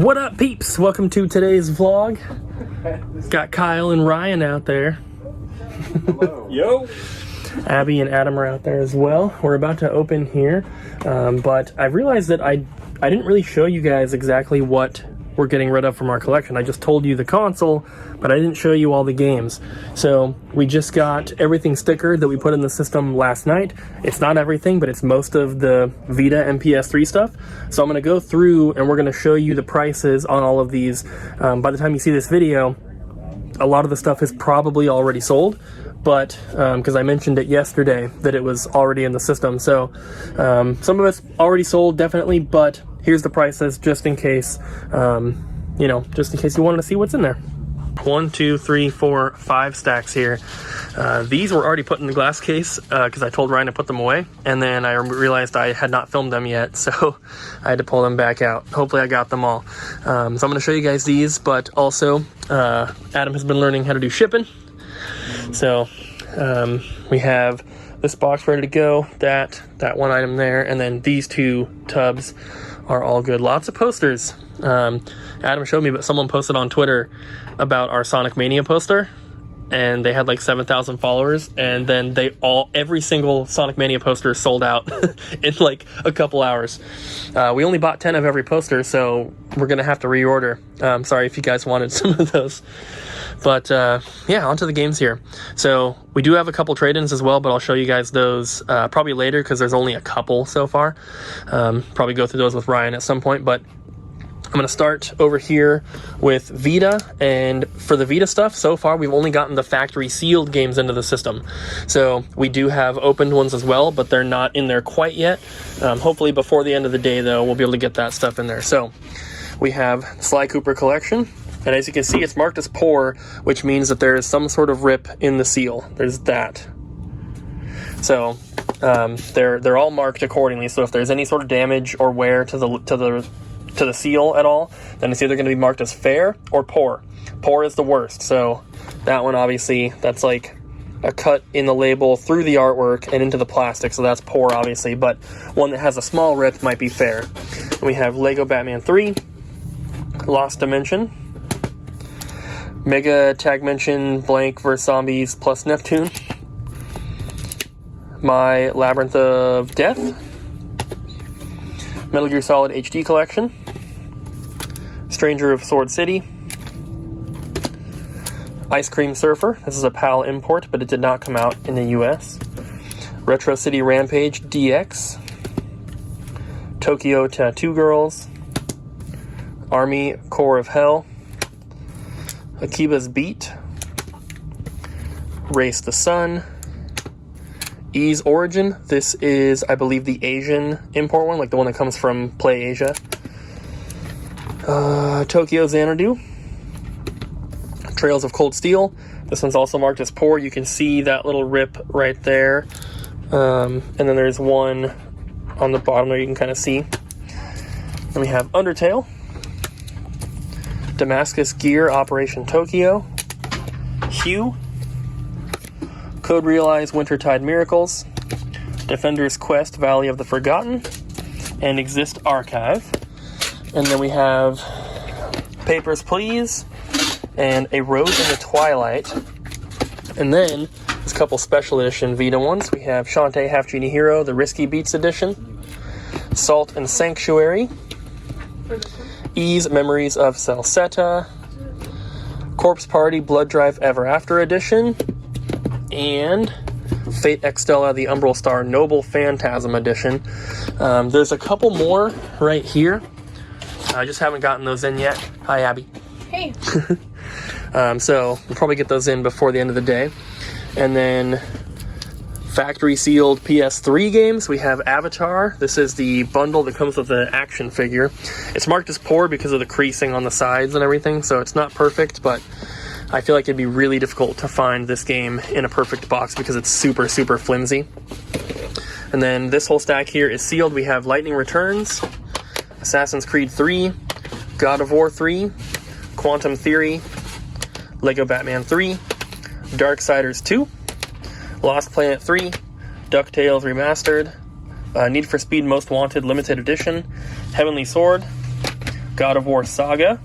What up, peeps? Welcome to today's vlog. Got Kyle and Ryan out there. Hello. Yo. Abby and Adam are out there as well. We're about to open here, but I realized that I didn't really show you guys exactly what we're getting rid of from our collection. I just told you the console, but I didn't show you all the games. So we just got everything stickered that we put in the system last night. It's not everything, but it's most of the Vita and PS3 stuff. So I'm going to go through and we're going to show you the prices on all of these. By the time you see this video, a lot of the stuff is probably already sold, but because I mentioned it yesterday that it was already in the system. So some of it's already sold, definitely, but here's the prices just in case, just in case you wanted to see what's in there. 1, 2, 3, 4, 5 stacks here. These were already put in the glass case because I told Ryan to put them away, and then I realized I had not filmed them yet, so I had to pull them back out. Hopefully I got them all. So I'm going to show you guys these, but also Adam has been learning how to do shipping. So we have this box ready to go, that one item there, and then these 2 tubs are all good. Lots of posters. Adam showed me, but someone posted on Twitter about our Sonic Mania poster, and they had like 7,000 followers, and then every single Sonic Mania poster sold out in like a couple hours. We only bought 10 of every poster, so we're gonna have to reorder. Sorry if you guys wanted some of those. But yeah, onto the games here. So we do have a couple trade-ins as well, but I'll show you guys those probably later because there's only a couple so far. Probably go through those with Ryan at some point, but I'm going to start over here with Vita, and for the Vita stuff, so far we've only gotten the factory sealed games into the system. So we do have opened ones as well, but they're not in there quite yet. Hopefully before the end of the day, though, we'll be able to get that stuff in there. So we have SicCooper collection, and as you can see, it's marked as poor, which means that there is some sort of rip in the seal. There's that. So they're all marked accordingly. So if there's any sort of damage or wear to the seal at all, then it's either going to be marked as fair or poor. Poor is the worst. So that one, obviously, that's like a cut in the label through the artwork and into the plastic, so that's poor, obviously, but one that has a small rip might be fair. And we have Lego Batman 3, Lost Dimension, Mega Tagmention Blank vs. Zombies plus Neptune, My Labyrinth of Death, Metal Gear Solid HD Collection, Stranger of Sword City, Ice Cream Surfer. This is a PAL import, but it did not come out in the US. Retro City Rampage DX, Tokyo Tattoo Girls, Army Core of Hell, Akiba's Beat, Race the Sun, Ease Origin. This is, I believe, the Asian import one, like the one that comes from Play Asia. Tokyo Xanadu, Trails of Cold Steel. This one's also marked as poor. You can see that little rip right there. And then there's one on the bottom there you can kind of see. Then we have Undertale, Damascus Gear Operation Tokyo, Hue, Code Realize Wintertide Miracles, Defender's Quest Valley of the Forgotten, and Exist Archive. And then we have Papers, Please, and A Rose in the Twilight. And then there's a couple special edition Vita ones. We have Shantae Half Genie Hero, the Risky Beats edition, Salt and Sanctuary, Ease Memories of Salsetta, Corpse Party Blood Drive Ever After edition, and Fate Extella, the Umbral Star Noble Phantasm edition. There's a couple more right here. I just haven't gotten those in yet. Hi, Abby. Hey. So we'll probably get those in before the end of the day. And then factory sealed PS3 games. We have Avatar. This is the bundle that comes with the action figure. It's marked as poor because of the creasing on the sides and everything, so it's not perfect, but I feel like it'd be really difficult to find this game in a perfect box because it's super, super flimsy. And then this whole stack here is sealed. We have Lightning Returns, Assassin's Creed 3, God of War 3, Quantum Theory, Lego Batman 3, Darksiders 2, Lost Planet 3, DuckTales Remastered, Need for Speed Most Wanted Limited Edition, Heavenly Sword, God of War Saga,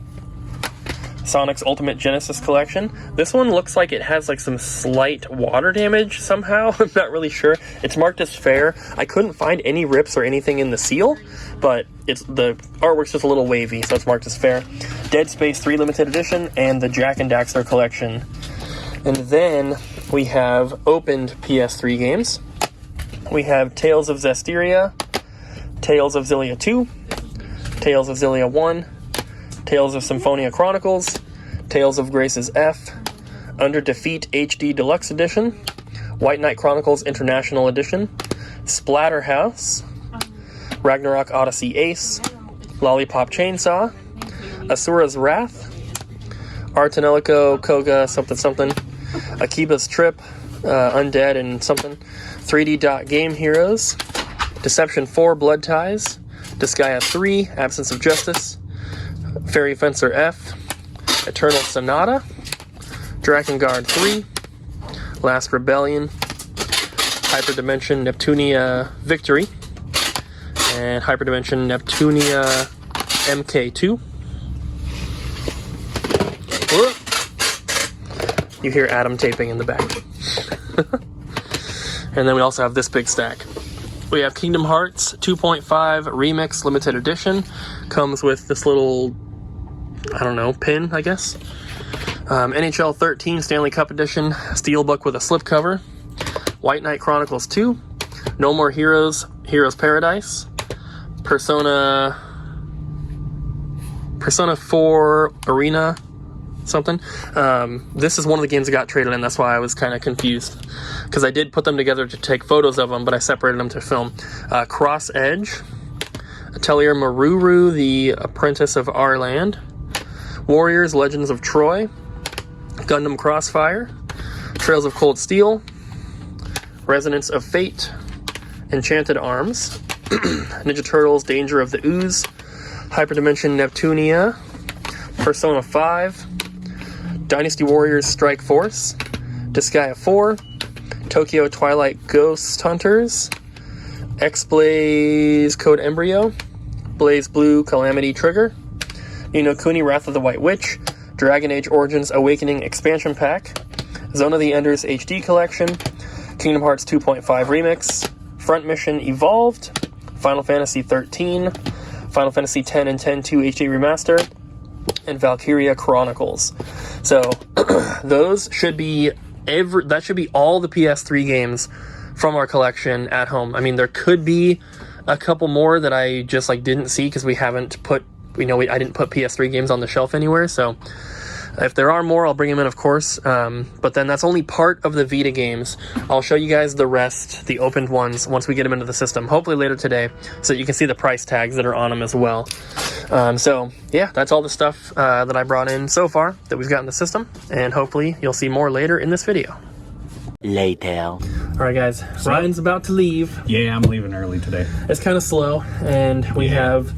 Sonic's Ultimate Genesis Collection. This one looks like it has like some slight water damage somehow. I'm not really sure. It's marked as fair. I couldn't find any rips or anything in the seal, but the artwork's just a little wavy, so it's marked as fair. Dead Space 3 Limited Edition and the Jak and Daxter Collection. And then we have opened PS3 games. We have Tales of Zestiria, Tales of Xillia 2, Tales of Xillia 1, Tales of Symphonia Chronicles, Tales of Grace's F, Under Defeat HD Deluxe Edition, White Knight Chronicles International Edition, Splatterhouse, Ragnarok Odyssey Ace, Lollipop Chainsaw, Asura's Wrath, Artanelico Koga something something, Akiba's Trip, Undead and something, 3D Dot Game Heroes, Deception 4 Blood Ties, Disgaea 3 Absence of Justice, Fairy Fencer F, Eternal Sonata, Drakengard 3, Last Rebellion, Hyperdimension Neptunia Victory, and Hyperdimension Neptunia MK2. You hear Adam taping in the back. And then we also have this big stack. We have Kingdom Hearts 2.5 Remix Limited Edition. Comes with this little, I don't know, pin, I guess. NHL 13 Stanley Cup Edition, Steelbook with a slipcover. White Knight Chronicles 2. No More Heroes, Heroes Paradise. Persona 4 Arena something. This is one of the games that got traded in, that's why I was kind of confused. Because I did put them together to take photos of them, but I separated them to film. Cross Edge. Atelier Maruru, the Apprentice of Our Land. Warriors, Legends of Troy. Gundam Crossfire. Trails of Cold Steel. Resonance of Fate. Enchanted Arms. Ninja Turtles, Danger of the Ooze. Hyperdimension Neptunia. Persona 5. Dynasty Warriors Strike Force. Disgaea 4. Tokyo Twilight Ghost Hunters. X-Blaze Code Embryo. Blaze Blue Calamity Trigger. Ni no Kuni Wrath of the White Witch. Dragon Age Origins Awakening Expansion Pack. Zone of the Enders HD Collection. Kingdom Hearts 2.5 Remix. Front Mission Evolved. Final Fantasy 13. Final Fantasy X and X-2 HD Remaster. And Valkyria Chronicles. So those should be that should be all the PS3 games from our collection at home. I mean, there could be a couple more that I just didn't see because we haven't put, I didn't put PS3 games on the shelf anywhere. So if there are more, I'll bring them in, of course. But then that's only part of the Vita games. I'll show you guys the rest, the opened ones, once we get them into the system, hopefully later today, so that you can see the price tags that are on them as well. So yeah, that's all the stuff that I brought in so far that we've got in the system, and hopefully you'll see more later in this video. Later. All right, guys, Ryan's about to leave. Yeah, I'm leaving early today. It's kind of slow, and we have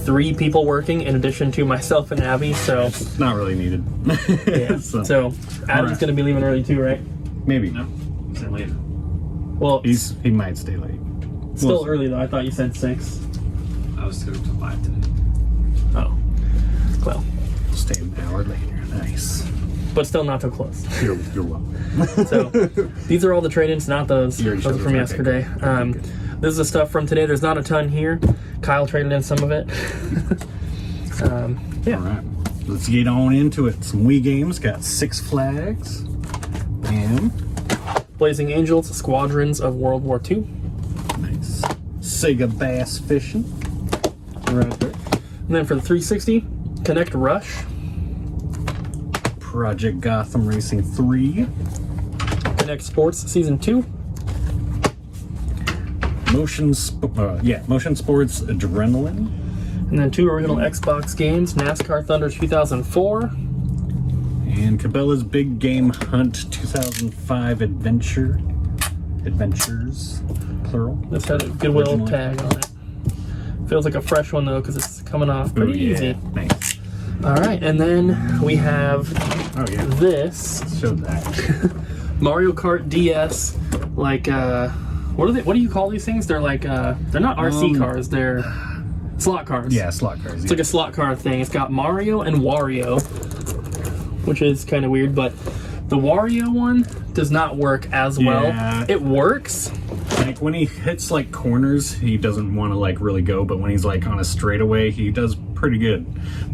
3 people working in addition to myself and Abby, so It's not really needed. yeah. So Adam's going to be leaving early too, right? Maybe. No, stay later. Well, He might stay late. still early though. I thought you said 6. I was going to 5 today. Oh, well, We'll stay an hour later. Nice. but still not so close. You're welcome. So these are all the trade-ins, not those. You already Those are showed from those, okay. yesterday. This is the stuff from today. There's not a ton here. Kyle traded in some of it. Yeah. All right. Let's get on into it. Some Wii games. Got Six Flags. And Blazing Angels, Squadrons of World War II. nice. Sega Bass Fishing. Right there. And then for the 360, Connect Rush. Project Gotham Racing 3. Connect Sports Season 2. Motion Sports Adrenaline. And then 2 original Xbox games, NASCAR Thunder 2004. And Cabela's Big Game Hunt 2005 Adventures, plural. This had a Goodwill Original. tag on it. Feels like a fresh one though, because it's coming off pretty Ooh, yeah. easy. Nice. All right, and then we have Oh yeah. this Show that. Mario Kart DS. Like, what do you call these things? They're like, they're not RC cars. They're slot cards. Yeah, slot cards. It's like a slot card thing. It's got Mario and Wario, which is kind of weird, but the Wario one does not work as well. Yeah. It works. Like when he hits like corners, he doesn't want to like really go, but when he's like on a straightaway, he does pretty good.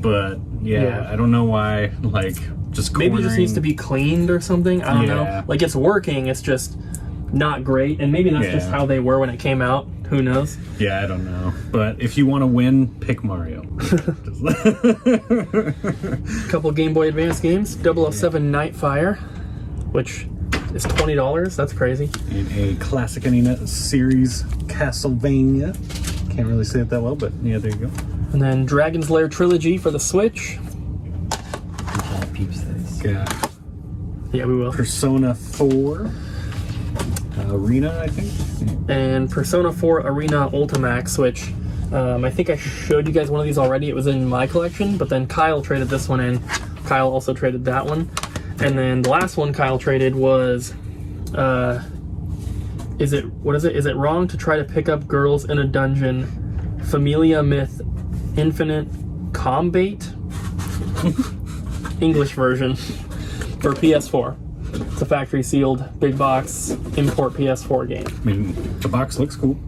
But yeah. I don't know why, like just cornering. Maybe it just needs to be cleaned or something. I don't know. Like it's working, it's just not great, and maybe that's just how they were when it came out. Who knows? Yeah, I don't know. But if you want to win, pick Mario. Couple Game Boy Advance games. 007 Nightfire, which is $20. That's crazy. And a classic NES series, Castlevania. Can't really say it that well, but yeah, there you go. And then Dragon's Lair Trilogy for the Switch. Peeps this. Got Yeah, we will. Persona 4 Arena, I think. And Persona 4 Arena Ultimax, which I think I showed you guys one of these already. It was in my collection, but then Kyle traded this one in. Kyle also traded that one. And then the last one Kyle traded was, is it wrong to try to pick up girls in a dungeon? Familia Myth Infinite Combate? English version for PS4. It's a factory sealed, big box, import PS4 game. I mean, the box looks cool.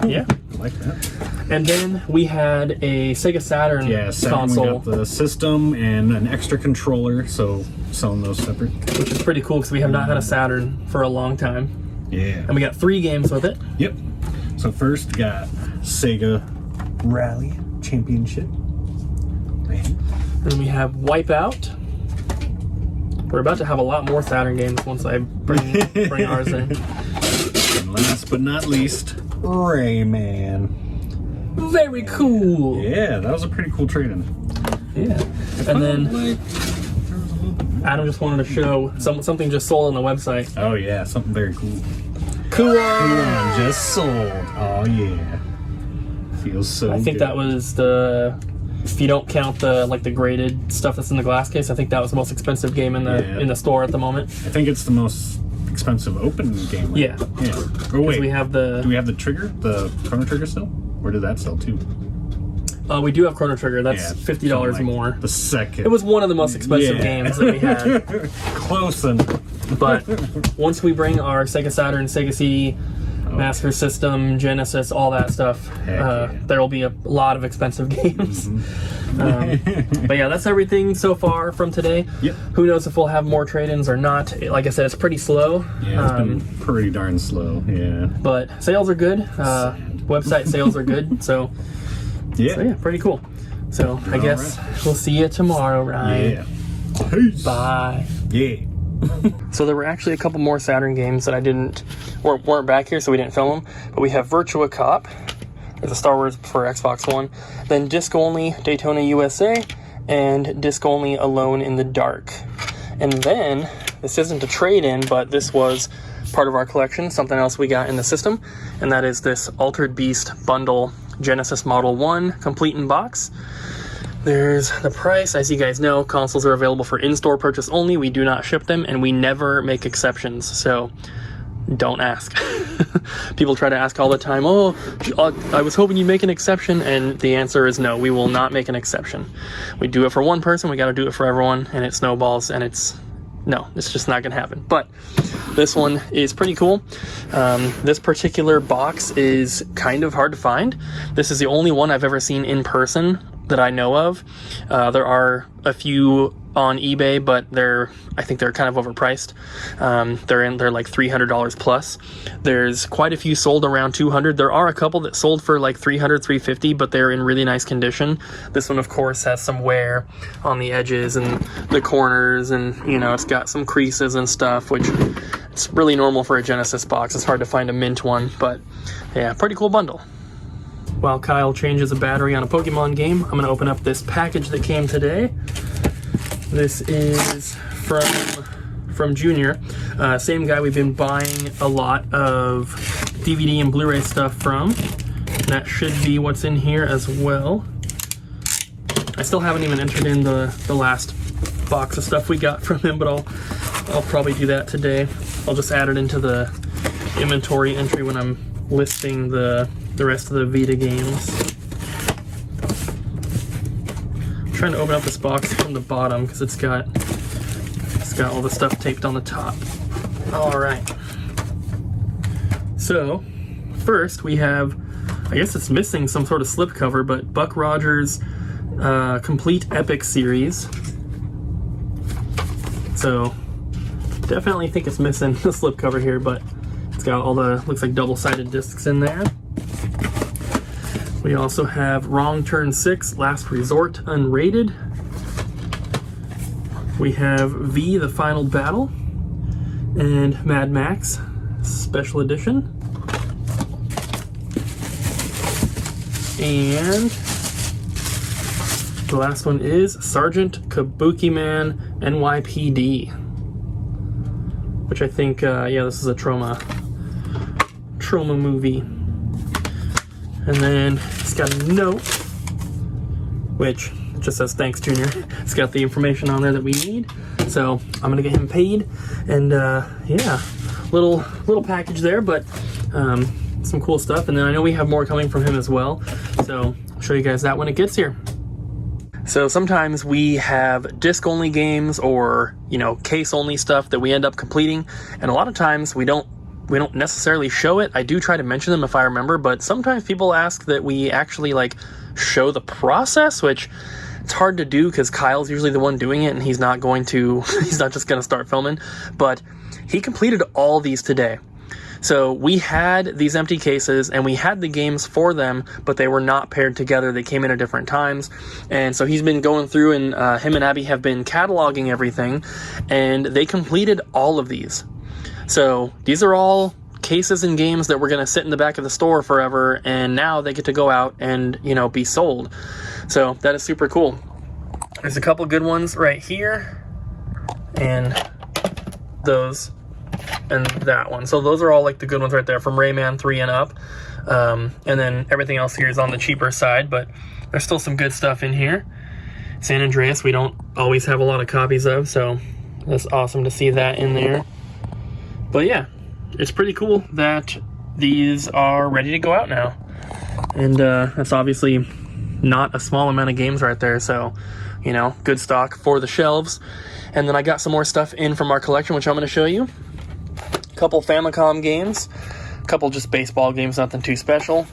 Yeah. I like that. And then we had a Sega Saturn console. We got the system and an extra controller, so selling those separate. Which is pretty cool because we have not had a Saturn for a long time. Yeah. And we got 3 games with it. Yep. So first got Sega Rally Championship. Man. And then we have Wipeout. We're about to have a lot more Saturn games once I bring ours in. And last but not least, Rayman. Very cool. Yeah, that was a pretty cool trade-in. Yeah. And then Adam just wanted to show something just sold on the website. Oh yeah, something very cool. Cool. Just sold. Oh yeah. Feels so I think good. that was the, if you don't count the the graded stuff that's in the glass case, I think that was the most expensive game in the store at the moment. I think it's the most expensive open game. Right? Yeah. Yeah. Oh wait. We have the. Do we have the trigger? The Chrono Trigger still? Or did that sell too? We do have Chrono Trigger. That's $50 like more. The second. It was one of the most expensive games that we had. Close enough. But once we bring our Sega Saturn, Sega CD, Master System, Genesis, all that stuff, there will be a lot of expensive games. But yeah, that's everything so far from today. Yep. Who knows if we'll have more trade-ins or not. Like I said, it's pretty slow. Yeah, it's been pretty darn slow. Yeah. But sales are good. Website sales are good. So yeah, pretty cool. So I guess we'll see you tomorrow, Ryan. Yeah. Peace. Bye. Yeah. So there were actually a couple more Saturn games that weren't back here, so we didn't film them. But we have Virtua Cop. There's a Star Wars for Xbox One. Then Disc Only Daytona USA and Disc Only Alone in the Dark. And then, this isn't a trade-in, but this was part of our collection, something else we got in the system, and that is this Altered Beast bundle Genesis Model 1 complete in box. There's the price. As you guys know, consoles are available for in-store purchase only. We do not ship them, and we never make exceptions, so don't ask. People try to ask all the time, I was hoping you'd make an exception, and the answer is no, we will not make an exception. We do it for one person, we gotta do it for everyone, and it snowballs, and it's just not gonna happen. But this one is pretty cool. This particular box is kind of hard to find. This is the only one I've ever seen in person that I know of. There are a few on eBay, but I think they're kind of overpriced. They're like $300 plus. There's quite a few sold around $200. There are a couple that sold for like $300, $350, but they're in really nice condition. This one, of course, has some wear on the edges and the corners, and it's got some creases and stuff, which it's really normal for a Genesis box. It's hard to find a mint one, but yeah, pretty cool bundle. While Kyle changes a battery on a Pokemon game, I'm going to open up this package that came today. This is from Junior. Same guy we've been buying a lot of DVD and Blu-ray stuff from. That should be what's in here as well. I still haven't even entered in the last box of stuff we got from him, but I'll probably do that today. I'll just add it into the inventory entry when I'm listing the rest of the Vita games. trying to open up this box from the bottom because it's got all the stuff taped on the top. All right. So first we have, I guess it's missing some sort of slipcover, but Buck Rogers Complete Epic Series. So definitely think it's missing the slipcover here, but it's got all the, looks like double-sided discs in there. We also have Wrong Turn 6 Last Resort Unrated. We have V The Final Battle and Mad Max Special Edition. And the last one is Sergeant Kabuki Man NYPD, which I think, yeah, this is a trauma movie. And then it's got a note, which just says thanks, Junior. It's got the information on there that we need. So I'm gonna get him paid, and yeah, little package there, but some cool stuff. And then I know we have more coming from him as well, so I'll show you guys that when it gets here. So sometimes we have disc-only games or, you know, case-only stuff that we end up completing, and a lot of times we don't necessarily show it. I do try to mention them if I remember, but sometimes people ask that we actually like show the process, which it's hard to do because Kyle's usually the one doing it, and he's not just gonna start filming. But he completed all these today. So we had these empty cases and we had the games for them, but they were not paired together. They came in at different times. And so he's been going through, and him and Abby have been cataloging everything, and they completed all of these. So these are all cases and games that were going to sit in the back of the store forever, and now they get to go out and, you know, be sold. So that is super cool. There's a couple good ones right here, and those, and that one. So those are all like the good ones right there from Rayman 3 and up. And then everything else here is on the cheaper side, but there's still some good stuff in here. San Andreas, we don't always have a lot of copies of, so that's awesome to see that in there. But yeah, it's pretty cool that these are ready to go out now. And that's obviously not a small amount of games right there, so, you know, good stock for the shelves. And then I got some more stuff in from our collection, which I'm going to show you. A couple Famicom games, a couple just baseball games, nothing too special.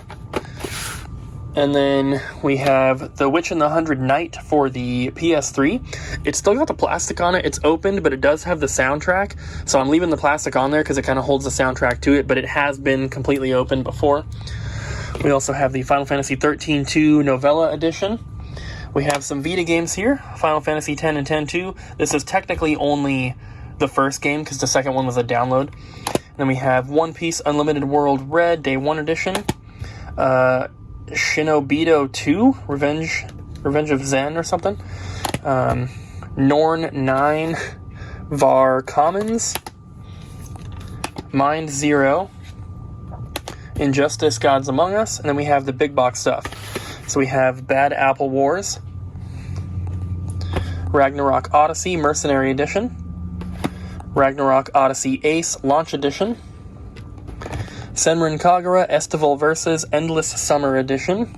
And then we have The Witch and the 100 Knight for the PS3. It's still got the plastic on it. It's opened, but it does have the soundtrack. So I'm leaving the plastic on there because it kind of holds the soundtrack to it, but it has been completely opened before. We also have the Final Fantasy 13-2 Novella Edition. We have some Vita games here, Final Fantasy 10 and 10-2. This is technically only the first game because the second one was a download. Then we have One Piece Unlimited World Red Day 1 Edition. Shinobido 2, Revenge of Zen or something. Norn 9, Var Commons. Mind Zero. Injustice Gods Among Us. And then we have the big box stuff. So we have Bad Apple Wars. Ragnarok Odyssey Mercenary Edition. Ragnarok Odyssey Ace Launch Edition. Senran Kagura Estival vs. Endless Summer Edition.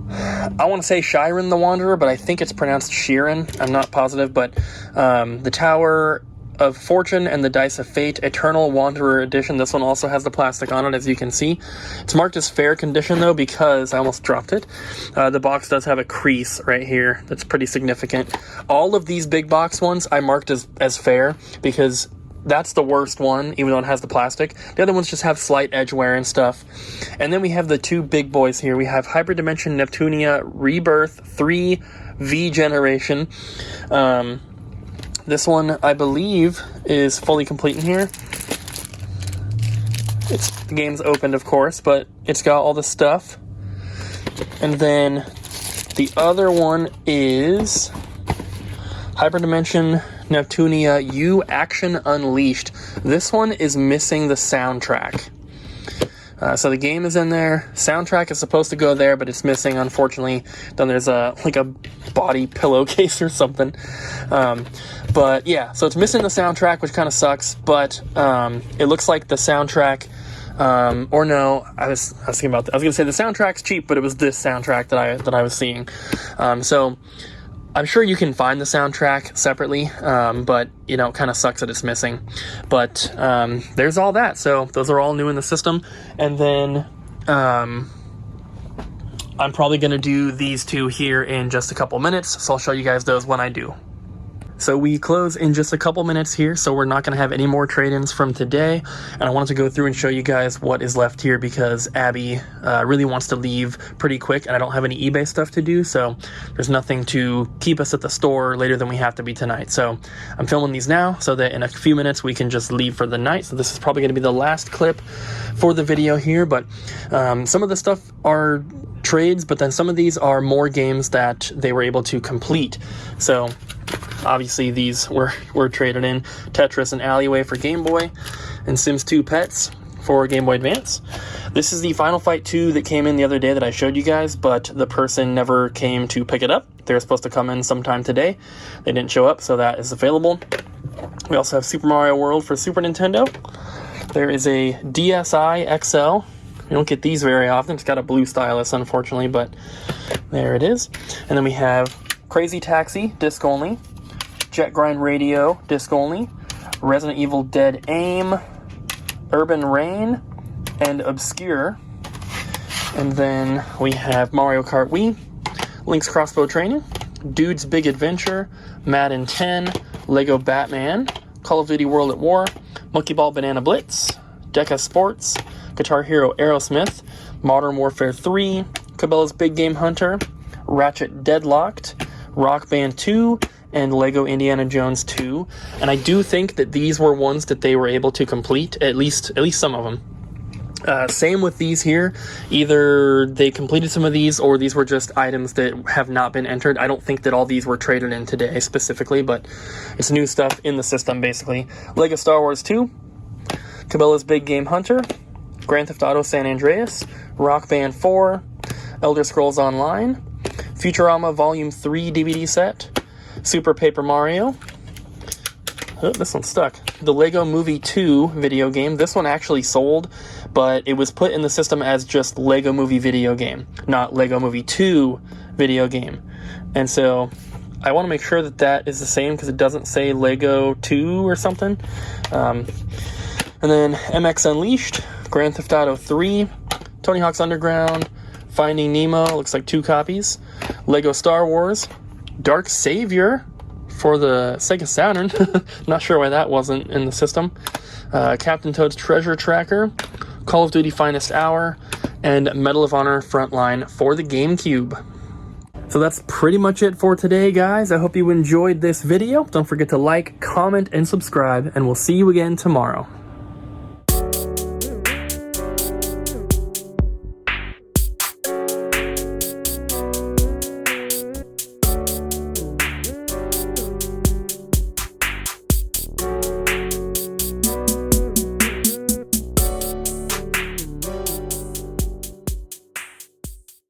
I want to say Shiren the Wanderer, but I think it's pronounced Shiren. I'm not positive, but the Tower of Fortune and the Dice of Fate Eternal Wanderer Edition. This one also has the plastic on it, as you can see. It's marked as fair condition, though, because I almost dropped it. The box does have a crease right here that's pretty significant. All of these big box ones I marked as fair because that's the worst one, even though it has the plastic. The other ones just have slight edge wear and stuff. And then we have the two big boys here. We have Hyperdimension Neptunia Rebirth 3 V Generation. This one, I believe, is fully complete in here. The game's opened, of course, but it's got all the stuff. And then the other one is Hyperdimension Neptunia U Action Unleashed. This one is missing the soundtrack. So the game is in there. Soundtrack is supposed to go there, but it's missing, unfortunately. Then there's a body pillowcase or something. But yeah, so it's missing the soundtrack, which kind of sucks. But it looks like the soundtrack Or no, I was thinking about that. I was gonna say the soundtrack's cheap, but it was this soundtrack that I was seeing. So I'm sure you can find the soundtrack separately, but you know, it kind of sucks that it's missing. But there's all that. So those are all new in the system, and then I'm probably gonna do these two here in just a couple minutes. So I'll show you guys those when I do. So we close in just a couple minutes here, so we're not going to have any more trade-ins from today, and I wanted to go through and show you guys what is left here because Abby really wants to leave pretty quick, and I don't have any eBay stuff to do, so there's nothing to keep us at the store later than we have to be tonight. So I'm filming these now so that in a few minutes we can just leave for the night. So this is probably going to be the last clip for the video here, but some of the stuff are trades, but then some of these are more games that they were able to complete. So obviously these were traded in. Tetris and Alleyway for Game Boy, and Sims 2 Pets for Game Boy Advance. This is the Final Fight 2 that came in the other day that I showed you guys, but the person never came to pick it up. They were supposed to come in sometime today. They didn't show up, so that is available. We also have Super Mario World for Super Nintendo. There is a DSi XL. You don't get these very often. It's got a blue stylus, unfortunately, but there it is. And then we have Crazy Taxi, disc only. Jet Grind Radio, disc only. Resident Evil Dead Aim, Urban Rain, and Obscure. And then we have Mario Kart Wii, Link's Crossbow Training, Dude's Big Adventure, Madden 10, Lego Batman, Call of Duty World at War, Monkey Ball Banana Blitz, Deca Sports, Guitar Hero Aerosmith, Modern Warfare 3, Cabela's Big Game Hunter, Ratchet Deadlocked, Rock Band 2, and Lego Indiana Jones 2. And I do think that these were ones that they were able to complete, at least some of them. Same with these here. Either they completed some of these, or these were just items that have not been entered. I don't think that all these were traded in today specifically, but it's new stuff in the system, basically. Lego Star Wars 2, Cabela's Big Game Hunter, Grand Theft Auto San Andreas, Rock Band 4, Elder Scrolls Online, Futurama Volume 3 DVD set, Super Paper Mario. Oh, this one's stuck. The Lego Movie 2 video game. This one actually sold, but it was put in the system as just Lego Movie video game, not Lego Movie 2 video game. And so I want to make sure that that is the same because it doesn't say Lego 2 or something. And then MX Unleashed, Grand Theft Auto 3, Tony Hawk's Underground, Finding Nemo, looks like 2 copies, Lego Star Wars, Dark Savior for the Sega Saturn, not sure why that wasn't in the system, Captain Toad's Treasure Tracker, Call of Duty Finest Hour, and Medal of Honor Frontline for the GameCube. So that's pretty much it for today, guys. I hope you enjoyed this video. Don't forget to like, comment, and subscribe, and we'll see you again tomorrow.